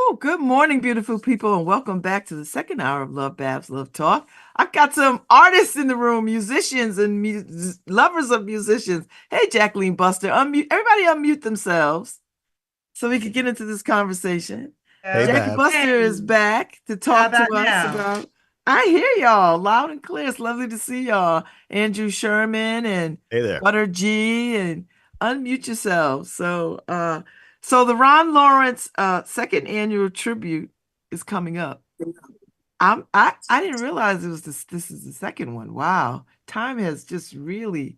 Oh, good morning, beautiful people, and welcome back to the second hour of LoveBabz, Love Talk. I've got some artists in the room, musicians and lovers of musicians. Hey, Jacqueline Buster, unmute. Everybody unmute themselves so we can get into this conversation. Hey, Jackie Babz. Buster is Hey, back to how talk to about us now? about. I hear y'all loud and clear. It's lovely to see y'all. Andrew Sherman and Hey there. Butter G, and unmute yourselves. So the Ron Lawrence second annual tribute is coming up. I didn't realize it was this is the second one. Wow. Time has just really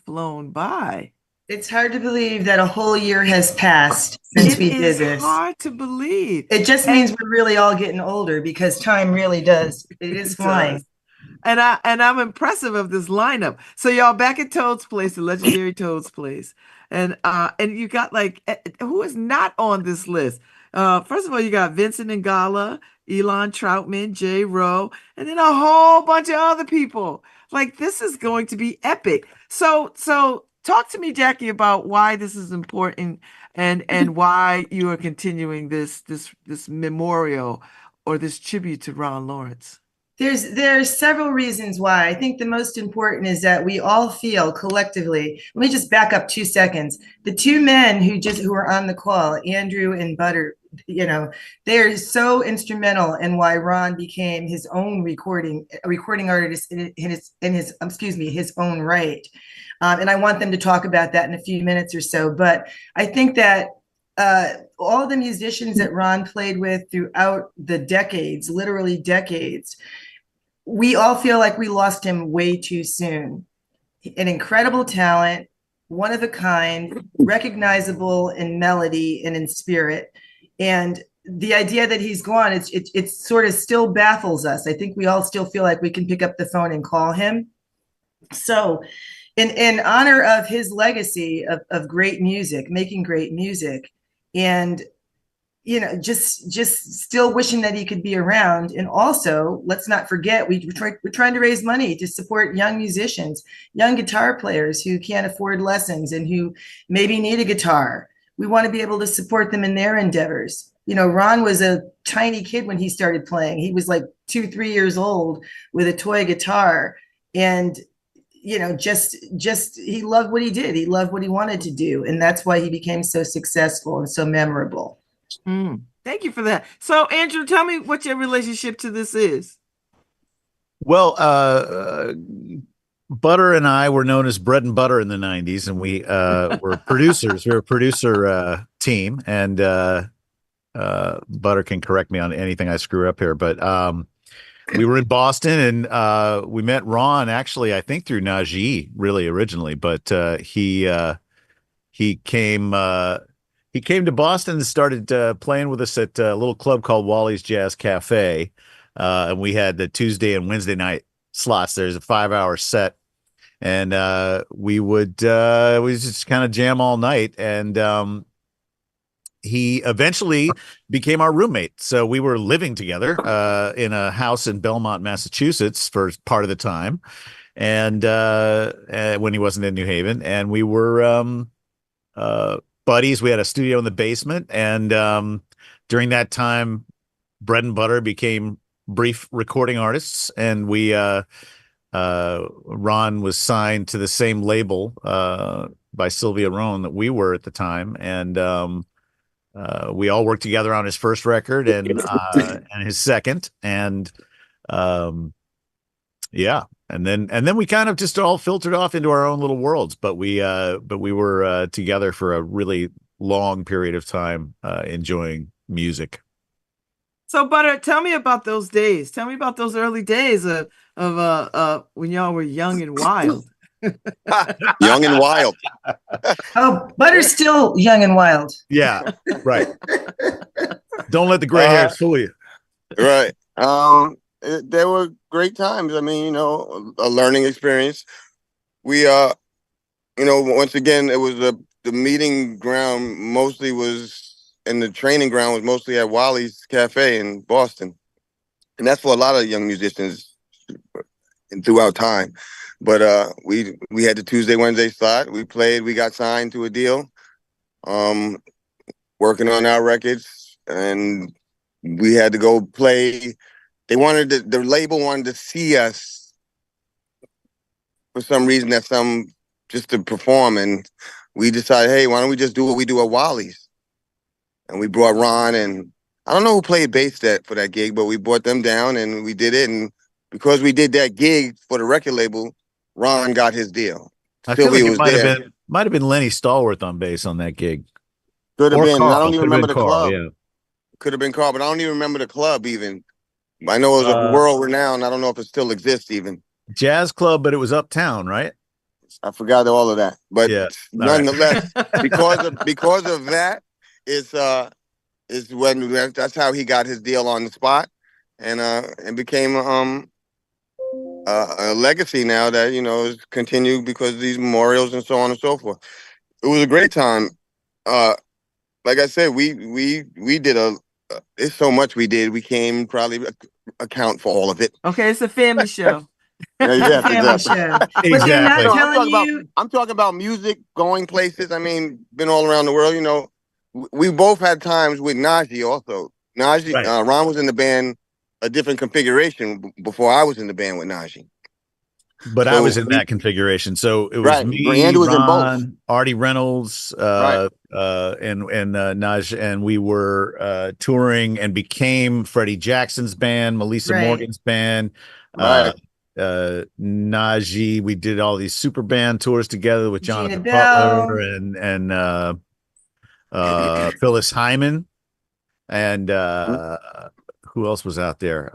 flown by. It's hard to believe that a whole year has passed since It we did is this. hard to believe. It just means And we're really all getting older because time really does. It is it flying. does. And I'm impressive of this lineup. So y'all back at Toad's Place, the legendary Toad's Place. And you got like who is not on this list? First of all, you got Vincent Ingala, Elon Troutman, Jay Rowe, and then a whole bunch of other people. Like this is going to be epic. So talk to me, Jackie, about why this is important and why you are continuing this memorial or this tribute to Ron Lawrence. There's several reasons why. I think the most important is that we all feel collectively. Let me just back up 2 seconds. The two men who are on the call, Andrew and Butter, they are so instrumental in why Ron became his own recording artist his own right. And I want them to talk about that in a few minutes or so. But I think that all the musicians that Ron played with throughout the decades, literally decades, we all feel like we lost him way too soon. An incredible talent, one of a kind, recognizable in melody and in spirit. And the idea that he's gone, it sort of still baffles us. I think we all still feel like we can pick up the phone and call him. So, in honor of his legacy of great music, making great music, and just still wishing that he could be around. And also, let's not forget, we're trying to raise money to support young musicians, young guitar players who can't afford lessons and who maybe need a guitar. We want to be able to support them in their endeavors. Ron was a tiny kid when he started playing. He was like 2, 3 years old with a toy guitar. And just he loved what he did. He loved what he wanted to do. And that's why he became so successful and so memorable. Thank you for that. So, Andrew, tell me what your relationship to this is. Well, Butter and I were known as Bread and Butter in the 90s, and we were producers. We were a producer team, and Butter can correct me on anything I screw up here, but we were in Boston, and we met Ron, actually, I think through Najee, really originally, but he came to Boston and started playing with us at a little club called Wally's Jazz Cafe. And we had the Tuesday and Wednesday night slots. There's a 5-hour set. And we just kind of jam all night. And he eventually became our roommate. So we were living together in a house in Belmont, Massachusetts for part of the time. And when he wasn't in New Haven. And we were buddies. We had a studio in the basement, and during that time, Bread and Butter became brief recording artists, and Ron was signed to the same label by Sylvia Rohn that we were at the time, and we all worked together on his first record and his second, and yeah. And then we kind of just all filtered off into our own little worlds, but we were together for a really long period of time, enjoying music. So, Butter, tell me about those days. Tell me about those early days of when y'all were young and wild. Young and wild. Oh, Butter's still young and wild. Yeah, right. Don't let the gray hairs fool you. Right. There were great times. I mean, a learning experience. We, once again, it was the meeting ground mostly was, and the training ground was mostly at Wally's Cafe in Boston. And that's for a lot of young musicians throughout time. But we had the Tuesday, Wednesday slot. We played, we got signed to a deal, working on our records. And we had to go play. They wanted the label wanted to see us for some reason just to perform, and we decided, hey, why don't we just do what we do at Wally's? And we brought Ron, and I don't know who played bass for that gig, but we brought them down and we did it. And because we did that gig for the record label, Ron got his deal. I feel like Sylvia it was there. might have been Lenny Stallworth on bass on that gig. Could have Or been. Carl. I don't even Could have remember been the Carl, club. yeah. Could have been Carl, but I don't even remember the club even. I know it was a world renowned. I don't know if it still exists even. Jazz club, but it was uptown, right? I forgot all of that. But Yeah. nonetheless, because of that, is when that's how he got his deal on the spot, and became a legacy now that is continued because of these memorials and so on and so forth. It was a great time. Like I said, we did it's so much we did. We came probably account for all of it. Okay, it's a family show. Yeah, Family exactly. show. But they're Exactly. not No, telling I'm talking about music, going places. I mean, been all around the world. We both had times with Najee also. Najee, Right. Ron was in the band, a different configuration before I was in the band with Najee. But I was in that configuration. So it was right. me, Andy was in both. Ron, Artie Reynolds, Right. and Naj, and we were touring and became Freddie Jackson's band, Melissa Right. Morgan's band, Right. Najee. We did all these super band tours together with Jonathan Gina Bell. Butler and Phyllis Hyman, and who else was out there?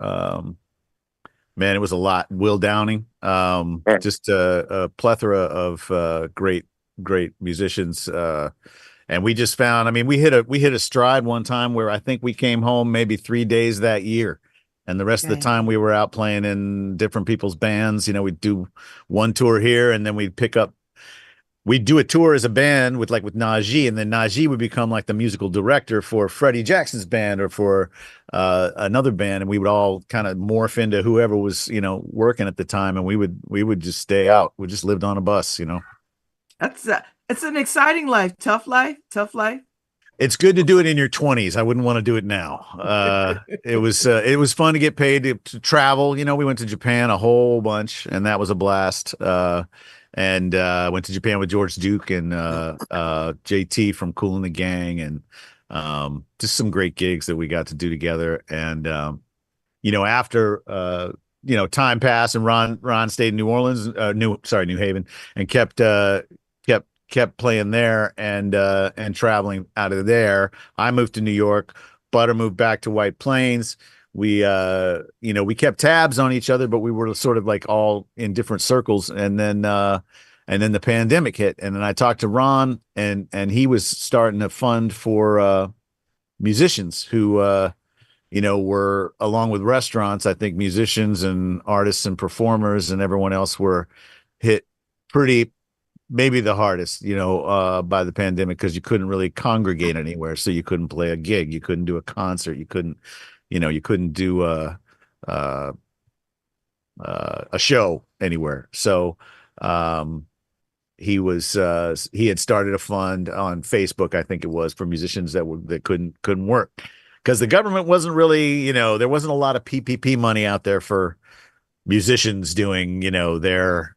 Man, it was a lot. Will Downing, Right. just a plethora of great musicians. And we just found, I mean, we hit a stride one time where I think we came home maybe 3 days that year. And the rest of the time we were out playing in different people's bands. We'd do one tour here and then we'd do a tour as a band with Najee, and then Najee would become like the musical director for Freddie Jackson's band or for another band, and we would all kind of morph into whoever was working at the time, and we would just stay out. We just lived on a bus. That's it's an exciting life, tough life. It's good to do it in your 20s. I wouldn't want to do it now. It was fun to get paid to travel. We went to Japan a whole bunch, and that was a blast. And went to Japan with George Duke and JT from Kool and the Gang, and just some great gigs that we got to do together. And after time passed, and Ron stayed in New Orleans, New Haven, and kept playing there and traveling out of there. I moved to New York. Butter moved back to White Plains. We kept tabs on each other, but we were sort of like all in different circles. And then the pandemic hit, and then I talked to Ron, and he was starting a fund for musicians who were, along with restaurants, I think musicians and artists and performers and everyone else were hit pretty, maybe the hardest, by the pandemic, because you couldn't really congregate anywhere. So you couldn't play a gig, you couldn't do a concert, you couldn't do a show anywhere. So he had started a fund on Facebook, I think it was, for musicians that couldn't work, because the government wasn't really, there wasn't a lot of PPP money out there for musicians doing, their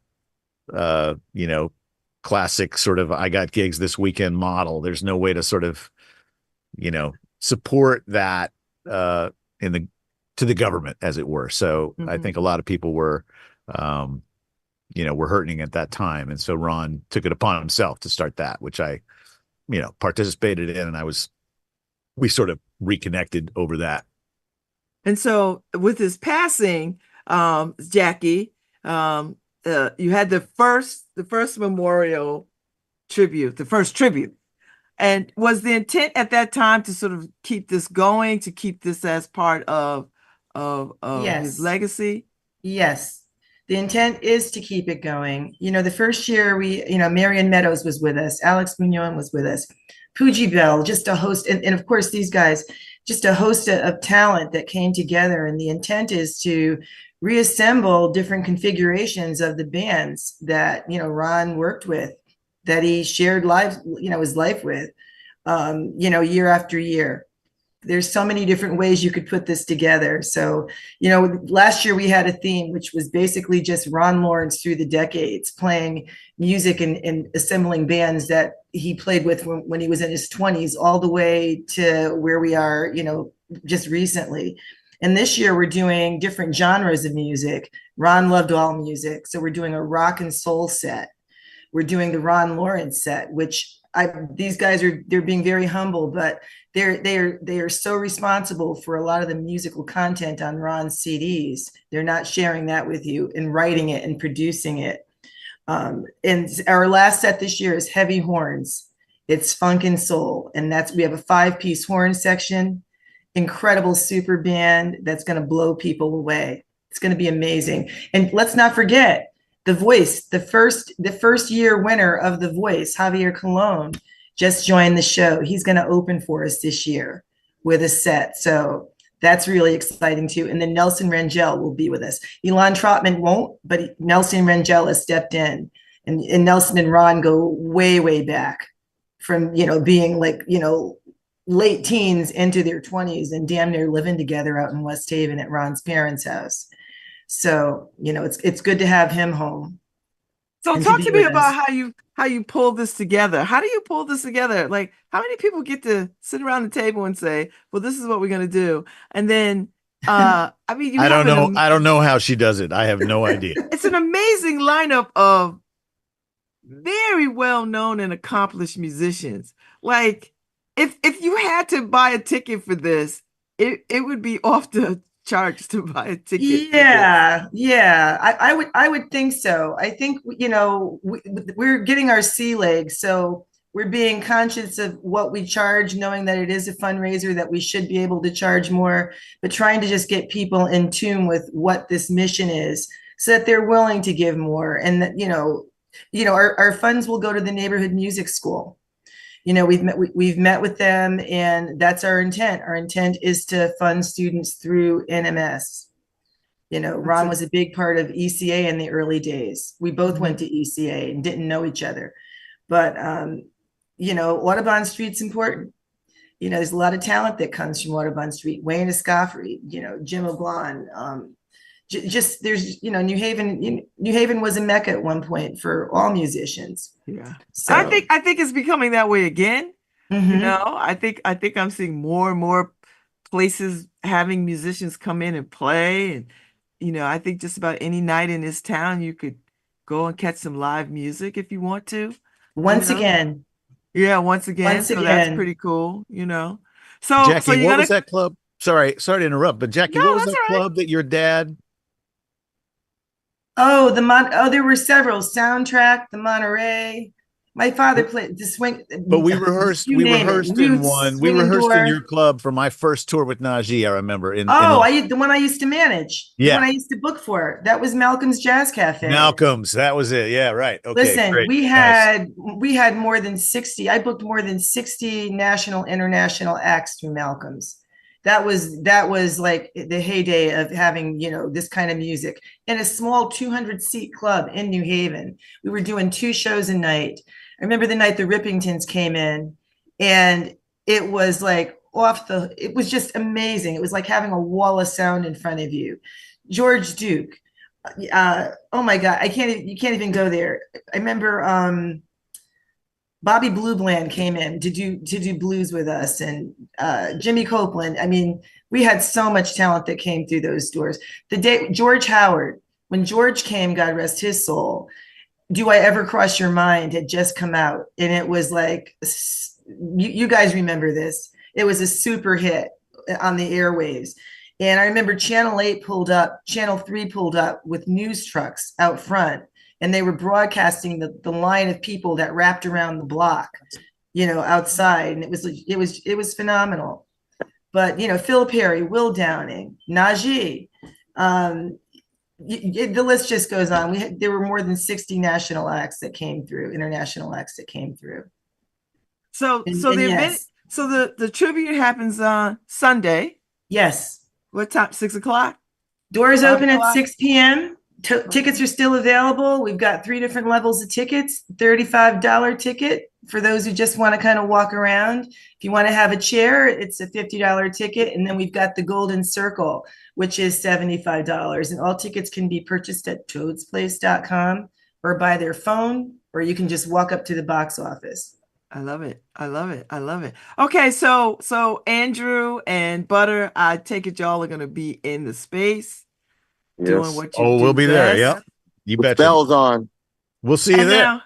classic sort of I got gigs this weekend model. There's no way to sort of support that to the government, as it were. So I think a lot of people were were hurting at that time, and so Ron took it upon himself to start that, which I participated in, and we sort of reconnected over that. And so with his passing, Jackie, you had the first memorial tribute, the first tribute. And was the intent at that time to sort of keep this going, to keep this as part of Yes. his legacy? Yes. The intent is to keep it going. The first year Marion Meadows was with us, Alex Munoz was with us, Pooji Bell, just a host, and of course these guys, just a host of talent that came together. And the intent is to reassemble different configurations of the bands that, Ron worked with, that he shared his life with, year after year. there's so many different ways you could put this together. So, last year we had a theme, which was basically just Ron Lawrence through the decades, playing music and assembling bands that he played with when he was in his 20s, all the way to where we are, just recently. And this year we're doing different genres of music. Ron loved all music. So we're doing a rock and soul set. We're doing the Ron Lawrence set, which these guys they're being very humble, but they are so responsible for a lot of the musical content on Ron's CDs. They're not sharing that with you and writing it and producing it. And our last set this year is heavy horns. It's funk and soul, and we have a 5-piece horn section, incredible super band that's going to blow people away. It's going to be amazing. And let's not forget The Voice, the first year winner of The Voice, Javier Colon, just joined the show. He's going to open for us this year with a set. So that's really exciting too. And then Nelson Rangel will be with us. Elon Trotman won't, but Nelson Rangel has stepped in. And Nelson and Ron go way, way back from, being like, late teens into their 20s and damn near living together out in West Haven at Ron's parents' house. So, it's good to have him home. So talk to me about how you pull this together. How do you pull this together? Like, how many people get to sit around the table and say, well, this is what we're going to do? And then, I don't know how she does it. I have no idea. It's an amazing lineup of very well-known and accomplished musicians. Like, if you had to buy a ticket for this, it would be off the charge to buy a ticket. Yeah. I would think so. I think, we're getting our sea legs. So we're being conscious of what we charge, knowing that it is a fundraiser, that we should be able to charge more, but trying to just get people in tune with what this mission is so that they're willing to give more. And that, our funds will go to the neighborhood music school. We've met with them, and that's our intent. Our intent is to fund students through NMS. Ron was a big part of ECA in the early days. We both went to ECA and didn't know each other, but Audubon Street's important. There's a lot of talent that comes from Audubon Street. Wayne Escoffrey, Jim Oblon. Just there's New Haven was a mecca at one point for all musicians. Yeah, so I think it's becoming that way again. Mm-hmm. I think I'm seeing more and more places having musicians come in and play, and I think just about any night in this town you could go and catch some live music if you want to. Once again. So that's pretty cool. So Jackie, what was that club? Sorry to interrupt, but Jackie, what was that club that your dad? Oh, there were several. Soundtrack, the Monterey. My father played the swing. But we rehearsed in one. We rehearsed in your club for my first tour with Najee, I remember. The one I used to manage. Yeah. The one I used to book for. That was Malcolm's Jazz Cafe. Malcolm's, that was it. Yeah, right. Okay. Listen, great. we had more than 60. I booked more than 60 national, international acts through Malcolm's. That was like the heyday of having, this kind of music in a small 200-seat club in New Haven. We were doing 2 shows a night. I remember the night the Rippingtons came in, and it was like it was just amazing. It was like having a wall of sound in front of you. George Duke. Oh my God. You can't even go there. I remember, Bobby Blue Bland came in to do blues with us, and Jimmy Copeland. I mean, we had so much talent that came through those doors. The day George Howard, when George came, God rest his soul, Do I Ever Cross Your Mind had just come out, and it was like, you guys remember this. It was a super hit on the airwaves. And I remember Channel 3 pulled up with news trucks out front, and they were broadcasting the line of people that wrapped around the block, outside. And it was phenomenal. But, Phil Perry, Will Downing, Najee, the list just goes on. There were more than 60 national acts that came through, international acts that came through. So the tribute happens on Sunday. Yes. What time? 6 o'clock? Doors open at 6 p.m. Tickets are still available. We've got 3 different levels of tickets. $35 ticket for those who just want to kind of walk around. If you want to have a chair, it's a $50 ticket. And then we've got the Golden Circle, which is $75. And all tickets can be purchased at toadsplace.com or by their phone, or you can just walk up to the box office. I love it. I love it. I love it. Okay, so Andrew and Butter, I take it y'all are gonna be in the space doing Yes. what you Oh, do we'll be there. best. Yep. You With betcha. bells on. We'll see you And there.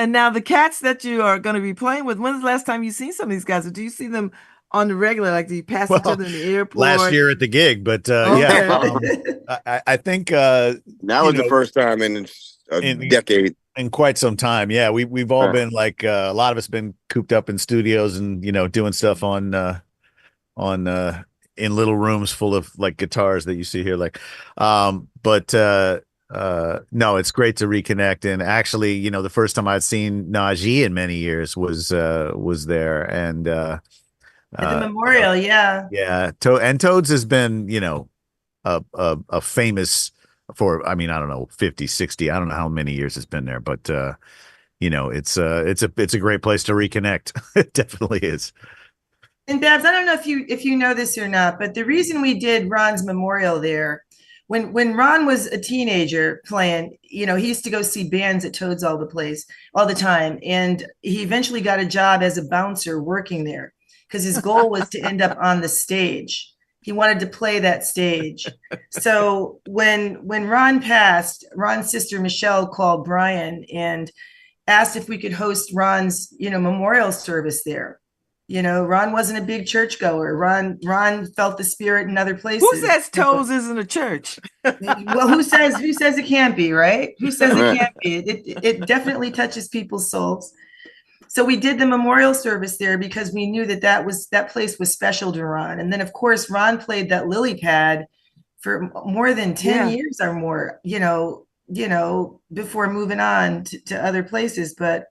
now the cats that you are gonna be playing with, when's the last time you seen some of these guys? Or do you see them on the regular? Like, do you pass each Well, other in the airport? last year at the gig, but Okay. I think That was the know, first time in a decade. in quite some time. Yeah, we've all been like a lot of us been cooped up in studios and doing stuff on in little rooms full of like guitars that you see here, like but no, it's great to reconnect. And actually, the first time I'd seen Najee in many years was there, and At the memorial, yeah. yeah, Toads has been a famous for, I mean, I don't know, 50, 60, I don't know how many years it's been there, but it's a great place to reconnect. It definitely is. And Babz, I don't know if you know this or not, but the reason we did Ron's memorial there, when Ron was a teenager playing, he used to go see bands at Toads all the time, and he eventually got a job as a bouncer working there because his goal was to end up on the stage. He wanted to play that stage. So when Ron passed, Ron's sister Michelle called Brian and asked if we could host Ron's memorial service there. Ron wasn't a big churchgoer. Ron felt the spirit in other places. Who says Toads isn't a church? Well, who says it can't be, right? Who says it can't be? It definitely touches people's souls. So we did the memorial service there because we knew that place was special to Ron. And then of course Ron played that lily pad for more than 10 years or more, before moving on to other places. But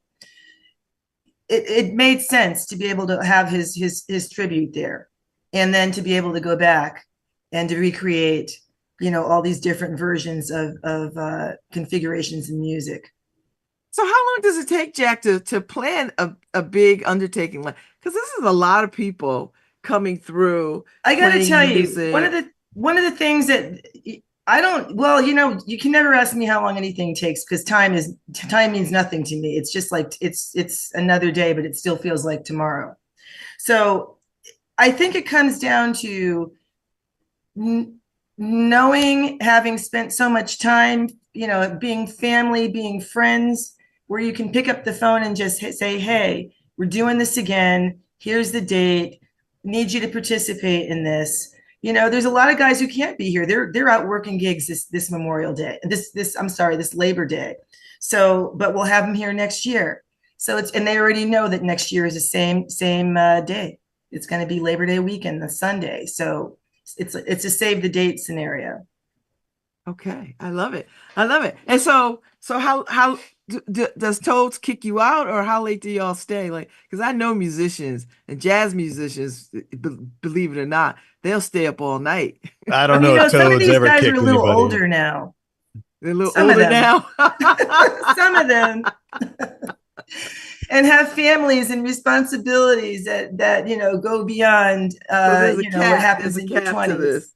it made sense to be able to have his tribute there, and then to be able to go back and to recreate, all these different versions of configurations in music. So how long does it take, Jack, to plan a big undertaking? Because this is a lot of people coming through. I got to tell you, one of the things that I don't, well, you can never ask me how long anything takes, because time means nothing to me. It's just like, it's another day, but it still feels like tomorrow. So I think it comes down to knowing, having spent so much time, being family, being friends, where you can pick up the phone and just say, hey, we're doing this again. Here's the date. Need you to participate in this. There's a lot of guys who can't be here. They're out working gigs this Memorial Day, this Labor Day. So, but we'll have them here next year. So and they already know that next year is the same day. It's going to be Labor Day weekend, the Sunday. So it's a save the date scenario. Okay, I love it. I love it. And so how does Toads kick you out, or how late do y'all stay? Like, because I know musicians and jazz musicians, believe it or not, they'll stay up all night. I don't know if some of Toads these ever guys kicked are a little anybody. older now. They're a little Some of older them. now. Some of them. And have families and responsibilities that go beyond what happens in your 20s.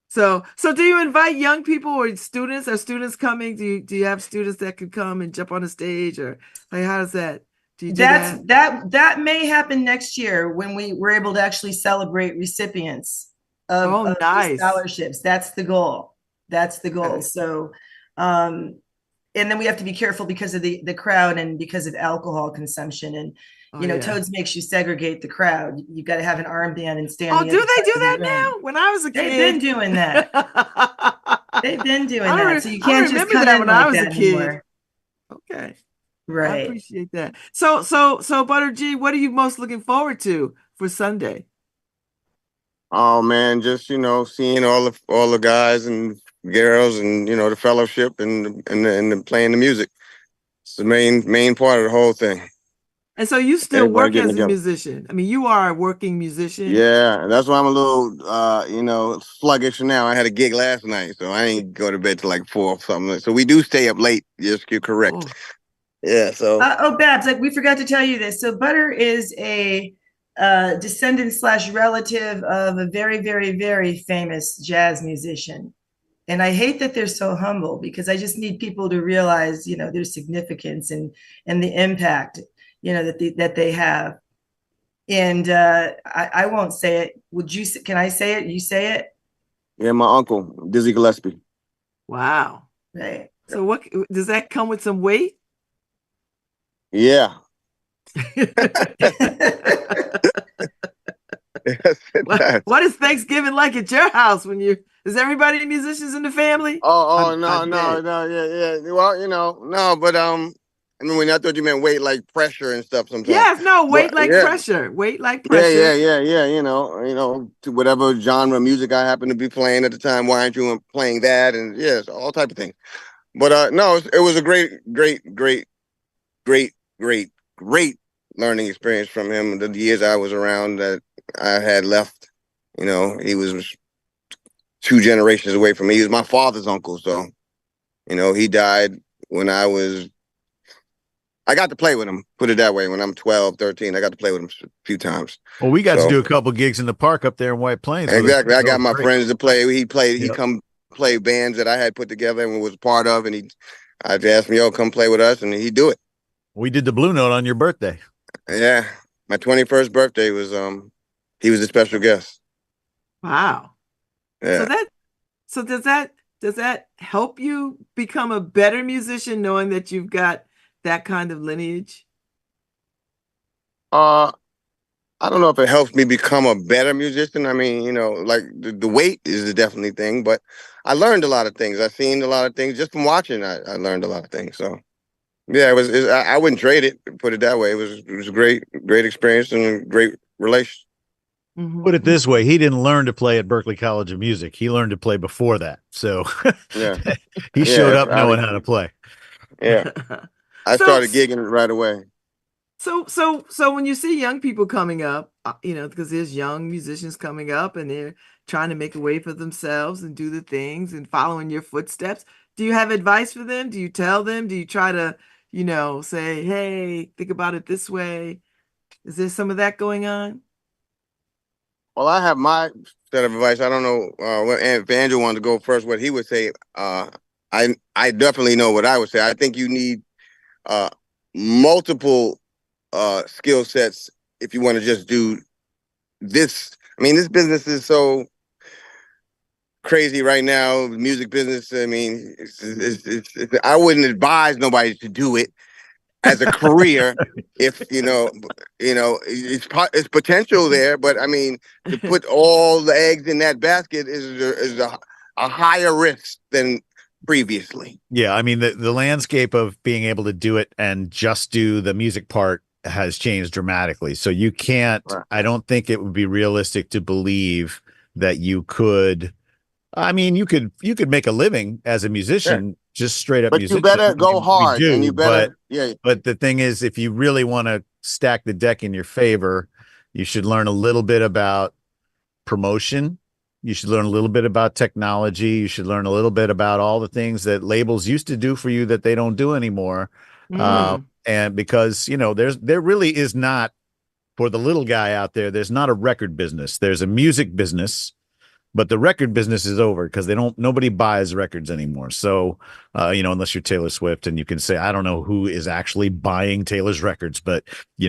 So do you invite young people or students? Are students coming? Do you have students that could come and jump on the stage, or like, how does that? Do you do that? That may happen next year when we're able to actually celebrate recipients of nice scholarships. That's the goal. Okay. So, and then we have to be careful because of the crowd and because of alcohol consumption. And Toads makes you segregate the crowd. You got to have an armband and stand. Oh, do they do that now? When I was a kid, they've been doing that. They've been doing that. So you can't just remember come that in when like I was a that kid. anymore. Okay, Right. I appreciate that. So Butter G, what are you most looking forward to for Sunday? Oh man, just seeing all the guys and girls, and the fellowship and the playing the music. It's the main part of the whole thing. And so you still Everybody work getting as a together. musician. I mean, you are a working musician. Yeah, that's why I'm a little, sluggish now. I had a gig last night, so I ain't go to bed till like 4 or something. So we do stay up late. Yes, you're correct. Oh, Yeah, so Babz, like we forgot to tell you this. So Butter is a descendant slash relative of a very, very, very famous jazz musician. And I hate that they're so humble because I just need people to realize, their significance and the impact, that they have. And I won't say it. Can I say it? You say it? yeah, my uncle, Dizzy Gillespie. wow. Right. So what does that come with some weight? Yeah. Yes, it does. What is Thanksgiving like at your house is everybody musicians in the family? Oh, no, I no, bet. no, yeah. Well, no, but I mean, when I thought you meant weight like pressure and stuff sometimes. Yes, no, But weight like yeah, pressure. Weight like yeah. pressure. To whatever genre of music I happen to be playing at the time. Why aren't you playing that? And yes, all type of things. But no, it was a great, great, great, great, great, great learning experience from him. The years I was around that I had left, he was 2 generations away from me. He was my father's uncle, so he died when I got to play with him, put it that way. When I'm 12, 13, I got to play with him a few times. Well, we got to So do a couple gigs in the park up there in White Plains. exactly, I That got was my great. friends to play. He Yep. come play bands that I had put together and was part of, and I'd ask him, come play with us, and he'd do it. We did the Blue Note on your birthday. Yeah, my 21st birthday was he was a special guest. Wow. Yeah. So does that help you become a better musician knowing that you've got that kind of lineage? I don't know if it helps me become a better musician. I mean, like the weight is a definitely thing, but I learned a lot of things. I've seen a lot of things just from watching. I learned a lot of things. So yeah, I wouldn't trade it. Put it that way. It was a great experience and a great relation. Mm-hmm. Put it this way, he didn't learn to play at Berklee College of Music. He learned to play before that. So Yeah, he showed up knowing how to play. Yeah, I So started gigging right away. So when you see young people coming up, because there's young musicians coming up and they're trying to make a way for themselves and do the things and following your footsteps, do you have advice for them? Do you tell them? Do you try to, say, hey, think about it this way? Is there some of that going on? Well, I have my set of advice. I don't know if Andrew wanted to go first, what he would say. I definitely know what I would say. I think you need uh, multiple skill sets if you want to just do this. I mean, this business is so crazy right now. The music business. I mean, I wouldn't advise nobody to do it as a career. If it's potential there, but I mean, to put all the eggs in that basket is a higher risk than previously. Yeah, I mean the landscape of being able to do it and just do the music part has changed dramatically. So you can't, Right. I don't think it would be realistic to believe that you could, I mean, you could make a living as a musician, just straight up But musician. you better go hard, and you better, But the thing is, if you really want to stack the deck in your favor, you should learn a little bit about promotion. You should learn a little bit about technology. You should learn a little bit about all the things that labels used to do for you that they don't do anymore. And because, there really is not, for the little guy out there, there's not a record business. There's a music business, but the record business is over because nobody buys records anymore. So, unless you're Taylor Swift and you can say, I don't know who is actually buying Taylor's records, but,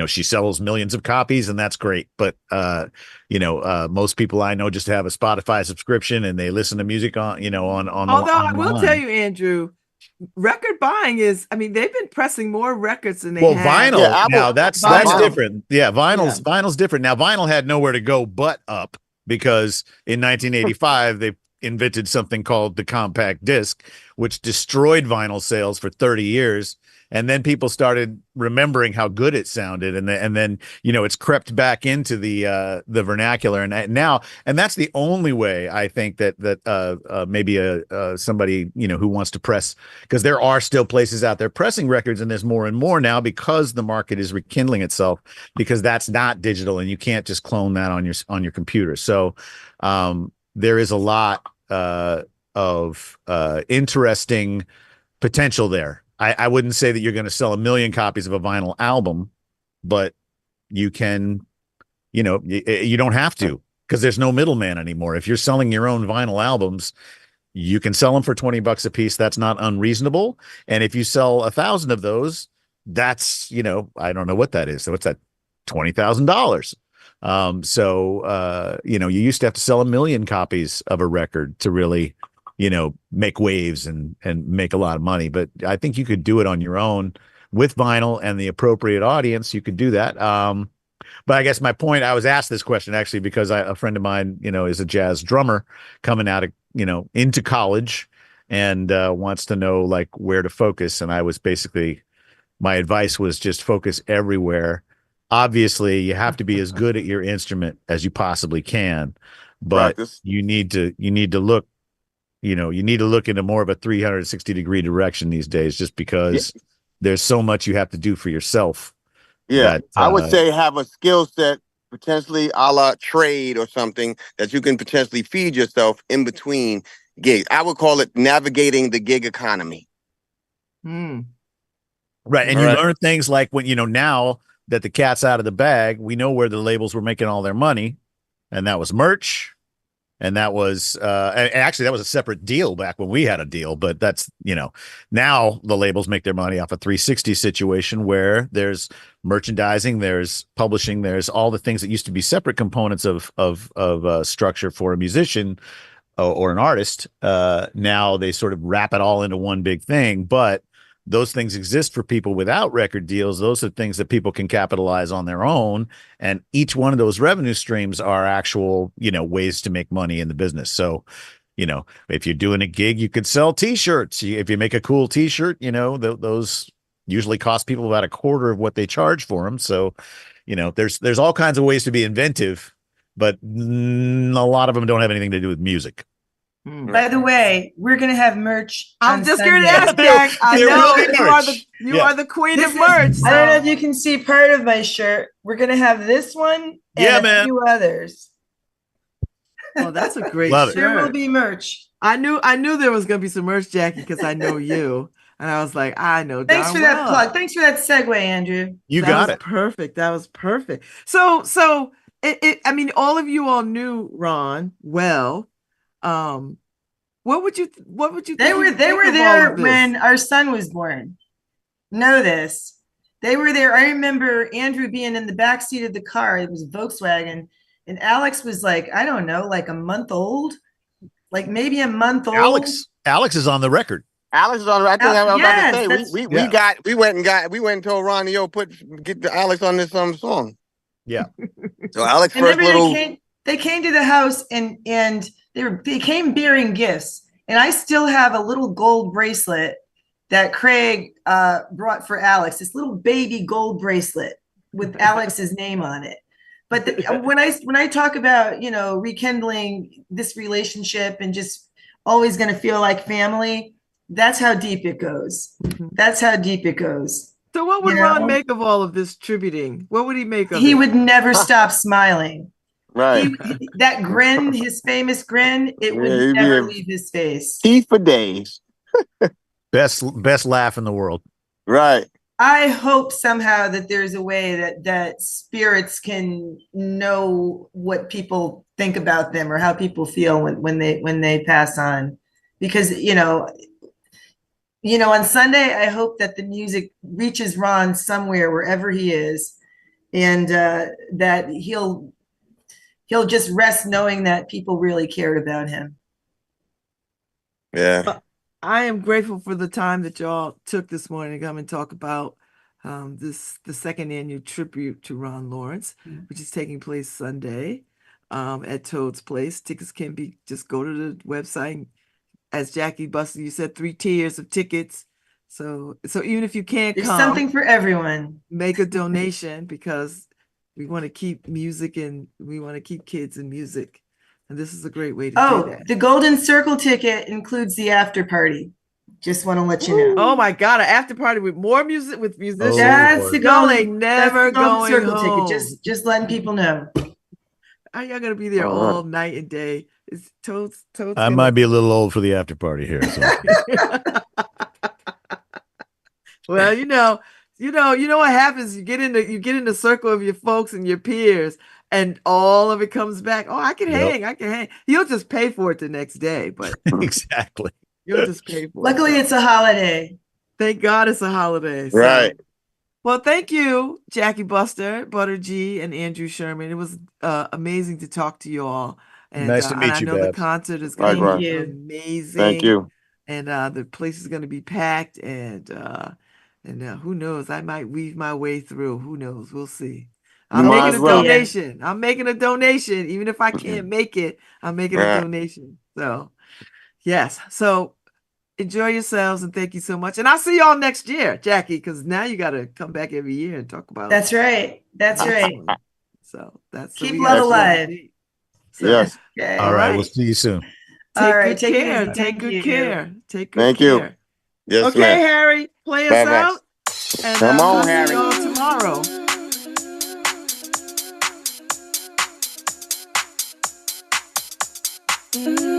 she sells millions of copies and that's great. But, most people I know just have a Spotify subscription and they listen to music on, Although I will tell you, Andrew, record buying they've been pressing more records than they have. Vinyl. Yeah, Now that's different. Yeah, vinyl's different. Now vinyl had nowhere to go but up because in 1985 they invented something called the compact disc, which destroyed vinyl sales for 30 years. And then people started remembering how good it sounded, and then it's crept back into the vernacular, and now that's the only way I think that maybe somebody who wants to press, because there are still places out there pressing records, and there's more and more now because the market is rekindling itself, because that's not digital and you can't just clone that on your computer. So there is a lot of interesting potential there. I wouldn't say that you're going to sell 1 million copies of a vinyl album, but you can, you don't have to, because there's no middleman anymore. If you're selling your own vinyl albums, you can sell them for $20 a piece. That's not unreasonable. And if you sell 1,000 of those, that's, I don't know what that is. So what's that? $20,000. You used to have to sell 1 million copies of a record to really, make waves and make a lot of money. But I think you could do it on your own with vinyl and the appropriate audience. You could do that. But I guess my point, I was asked this question actually because a friend of mine, is a jazz drummer coming out of, into college, and wants to know like where to focus. And I was basically, my advice was just focus everywhere. Obviously, you have to be as good at your instrument as you possibly can, but Practice. you need to look, you need to look into more of a 360-degree direction these days, just because there's so much you have to do for yourself. Yeah, that, I would say have a skill set, potentially a la trade or something, that you can potentially feed yourself in between gigs. I would call it navigating the gig economy. Mm. Right. And All you right. learn things like when, now that the cat's out of the bag, we know where the labels were making all their money, and that was merch. And that was actually that was a separate deal back when we had a deal, but that's, now the labels make their money off a 360 situation where there's merchandising, there's publishing, there's all the things that used to be separate components of structure for a musician or an artist. Now they sort of wrap it all into one big thing, but those things exist for people without record deals. Those are things that people can capitalize on their own. And each one of those revenue streams are actual, ways to make money in the business. So, if you're doing a gig, you could sell t-shirts. If you make a cool t-shirt, those usually cost people about a quarter of what they charge for them. So, there's all kinds of ways to be inventive, but a lot of them don't have anything to do with music. By the way, we're going to have merch. I'm on just Sunday. going to ask, Jack. I There know will be you are merch. you are the queen of This is- merch. I don't know if so- you can see part of my shirt. We're going to have this one and Yeah, a man. few others. Oh, that's a great Love it. shirt. There will be merch. I knew there was going to be some merch, Jackie, because I know you. And I was like, I know. Thanks darn for that well. plug. Thanks for that segue, Andrew. You That got was it. perfect. That was perfect. So I mean, all of you all knew Ron well. What would you think They were of all there of this? when our son was born. Know this. They were there. I remember Andrew being in the back seat of the car. It was a Volkswagen, and Alex was like, I don't know, like a month old, like maybe a month old. Alex is on the record. Alex is on. I think I was Yes, about to say we went and told Ron, get the Alex on this song. Yeah. So Alex I first remember little. they came to the house and they came bearing gifts, and I still have a little gold bracelet that Craig brought for Alex. This little baby gold bracelet with Alex's name on it. But when I talk about rekindling this relationship and just always going to feel like family, that's how deep it goes. That's how deep it goes. So what would You Ron know? make of all of this tributing? What would he make of He it? would never stop smiling. Right. That grin, his famous grin, it Yeah, would he'd be never a- leave his face. Teeth for days. Best laugh in the world. Right. I hope somehow that there's a way that spirits can know what people think about them or how people feel when they pass on, because on Sunday I hope that the music reaches Ron somewhere wherever he is, and that he'll just rest knowing that people really cared about him. Yeah. I am grateful for the time that y'all took this morning to come and talk about the second annual tribute to Ron Lawrence, which is taking place Sunday. at Toad's Place. Tickets can be, just go to the website. As Jackie Buster, you said 3 tiers of tickets. So even if you can't There's come, something for everyone. make a donation, because we want to keep music and we want to keep kids in music. And this is a great way to do Oh, that. the Golden Circle ticket includes the after party. Just want to let you know. Oh my God, an after party with more music, with musicians. That's the Y'all Golden, ain't that's never the Golden going Circle home. ticket. Just letting people know. Are y'all gonna be there All right. all night and day? Is Toad's I might be a little old for the after party here. So. Well, you know what happens. You get in the circle of your folks and your peers, and all of it comes back. Oh, I can hang. You'll just pay for it the next day, but Exactly. you'll just pay for Luckily, it. it's a holiday. Thank God it's a holiday. So. Right. Well, thank you, Jackie Buster, Butter G, and Andrew Sherman. It was amazing to talk to you all. And, Nice to meet I you, know the Babz. concert is going to Likewise. be Thank you. amazing. Thank you. And the place is going to be packed. And who knows? I might weave my way through. Who knows? We'll see. I'm might making as a well. donation. I'm making a donation. Even if I can't make it, I'm making a Right. donation. So, yes. So, enjoy yourselves and thank you so much. And I'll see y'all next year, Jackie, because now you got to come back every year and talk about. That's right. That's this right. one. So that's Keep we love gotta alive. see. So, Yes. Okay. All right. We'll right. see you soon. Take All right, good take it care. easy. Take Thank good you. care. Take good Thank you. care. Yes, Okay, ma'am. Harry, play us Bye-bye. out. And Come on, we'll Harry. see y'all tomorrow.